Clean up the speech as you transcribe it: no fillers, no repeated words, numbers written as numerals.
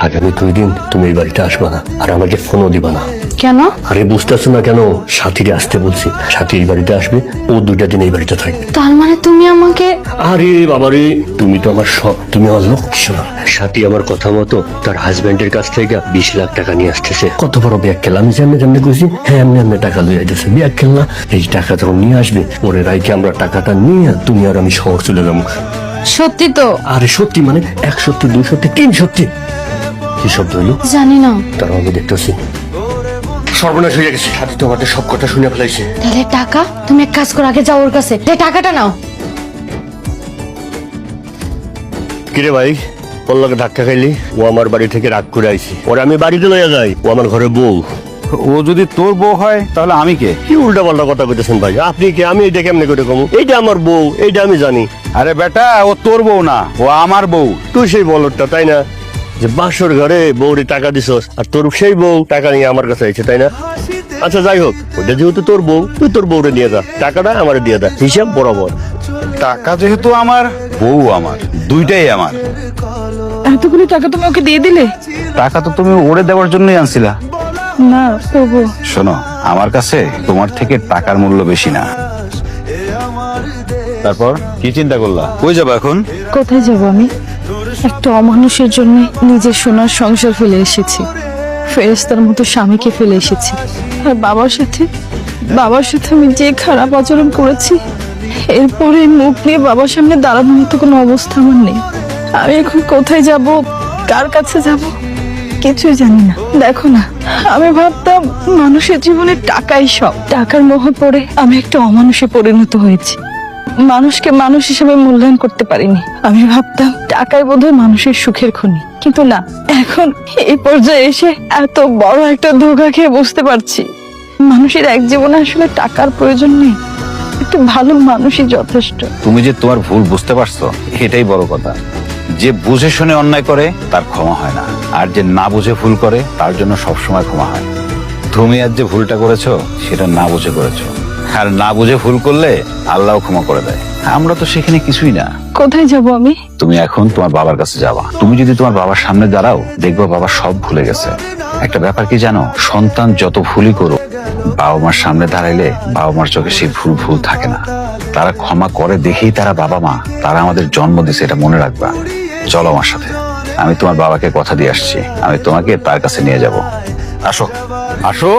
আগামী 2 দিন তুমি এই বাড়িতে আসবা না, আর আমাকে ফোনও দিবা না। কেন? আরে বুঝতেছো না কেন? সাথীরে আসতে বলছি, সাথী এই বাড়িতে আসবে, ও 2টা দিন এই বাড়িতে থাকবে। তার মানে তুমি আমাকে? আরে বাবারে, তুমি তো আমার সব, তুমি আমার লক্ষ্য। শোনো, সাথী আমার কথা মতো তার হাজবেন্ডের কাছ থেকে 20 লাখ টাকা নিয়ে আসতেছে। কত বড় ব্যাগ খেলাম, আমি যেমনি যেমনি কইছি, হ্যাঁ এমনি টাকা লই আইতেছে। ব্যাগ খেলনা, এই টাকা যখন নিয়ে আসবে, ওরে রাইকে আমরা টাকাটা নিয়ে তুমি আর আমি শহর চলে যাবো। সত্যি তো? আরে সত্যি মানে 1 সত্যি, 2 সত্যি, 3 সত্যি। কি শব্দ হইলো? জানি না। তারা আমি দেখতেছি সর্বনাশ হয়ে গেছে। সাথী তো আমাদের সব কথা শুনে ফেলাইছে। তাহলে টাকা? তুমি এক কাজ করো, আগে যাও ওর কাছে, টাকাটা নাও। কিরে ভাই, পল্লকে ধাক্কা খাইলি? ও আমার বাড়ি থেকে রাগ করে আইছি, ওরে আমি বাড়িতে লইয়া যাই, ও আমার ঘরে বউ। ও যদি তোর বউ হয় তাহলে আমি কে? কি উল্টা পাল্টা কথা কইতেছেন ভাই? আপনি কি? আমি এটা কেমনে করে কমু? এইটা আমার বউ, এইটা আমি জানি। আরে বেটা, ও তোর বউ না, ও আমার বউ। তুই সেই বলদটা, তাই না? যে বাসর ঘরে বউরে টাকা দিছস, আর তোর সেই বউ টাকা নিয়ে আমার কাছে আইছে, তাই না? আচ্ছা যাই হোক, ওটা যেহেতু তোর বউ, তুই তোর বউরে নিয়ে যা, টাকাটা আমারে দিয়ে দা, হিসাব বরাবর। টাকা যেহেতু আমার, বউ আমার, দুইটাই আমার। এতগুলো টাকা তুমি ওকে দিয়ে দিলে? টাকা তো তুমি ওরে দেওয়ার জন্যই আনছিলা। না প্রভু, শোনো, আমার কাছে তোমার থেকে টাকার মূল্য বেশি না। তারপর কি চিন্তা করলা? কই যাবো এখন? কোথায় যাব আমি? একটা অমানুষের জন্য নিজের সোনার সংসার ফেলে এসেছি, ফেরেশতার মতো স্বামীকে ফেলে এসেছি, আর বাবার সাথে আমি যে খারাপ আচরণ করেছি, এরপরে মুখ নিয়ে বাবার সামনে দাঁড়ানোর মতো কোনো অবস্থা আমার নেই। আমি এখন কোথায় যাব, কার কাছে যাব, কিছুই জানি না। দেখো না, আমি ভাবতাম মানুষের জীবনে টাকাই সব, টাকার মোহে পড়ে আমি একটা অমানুষে পরিণত হয়েছি, মানুষকে মানুষ হিসেবে মূল্যায়ন করতে পারিনি। আমি ভাবতাম টাকাই বোধহয় মানুষের সুখের খনি, কিন্তু না, এখন এই পর্যায়ে এসে এত বড় একটা ধোঁকা খেয়ে বুঝতে পারছি মানুষের এক জীবনে আসলে টাকার প্রয়োজন নেই, একটা ভালো মানুষই যথেষ্ট। তুমি যে তোমার ভুল বুঝতে পারছো, এটাই বড় কথা। যে বুঝে শুনে অন্যায় করে তার ক্ষমা হয় না, আর যে না বুঝে ভুল করে তার জন্য সবসময় ক্ষমা হয়। তুমি আজ যে ভুলটা করেছো সেটা না বুঝে করেছো, আর না বুঝে ভুল করলে আল্লাহ ক্ষমা করে দেয়। আমরা তো সেখানে কিছুই না। কোথায় যাব আমি? তুমি এখন তোমার বাবার কাছে যাবা। তুমি যদি তোমার বাবার সামনে দাঁড়াও, দেখবা বাবা সব ভুলে গেছে। একটা ব্যাপার কি জানো, সন্তান যত ভুলই করুক, বাবা মার সামনে দাঁড়াইলে বাবা মার চোখে সেই ভুল থাকে না। তারা ক্ষমা করে দেখেই তারা বাবা মা, তারা আমাদের জন্ম দিয়েছে, এটা মনে রাখবা। চলো আমার সাথে, আমি তোমার বাবাকে কথা দিয়ে আসছি, আমি তোমাকে তার কাছে নিয়ে যাব। আসো আসো।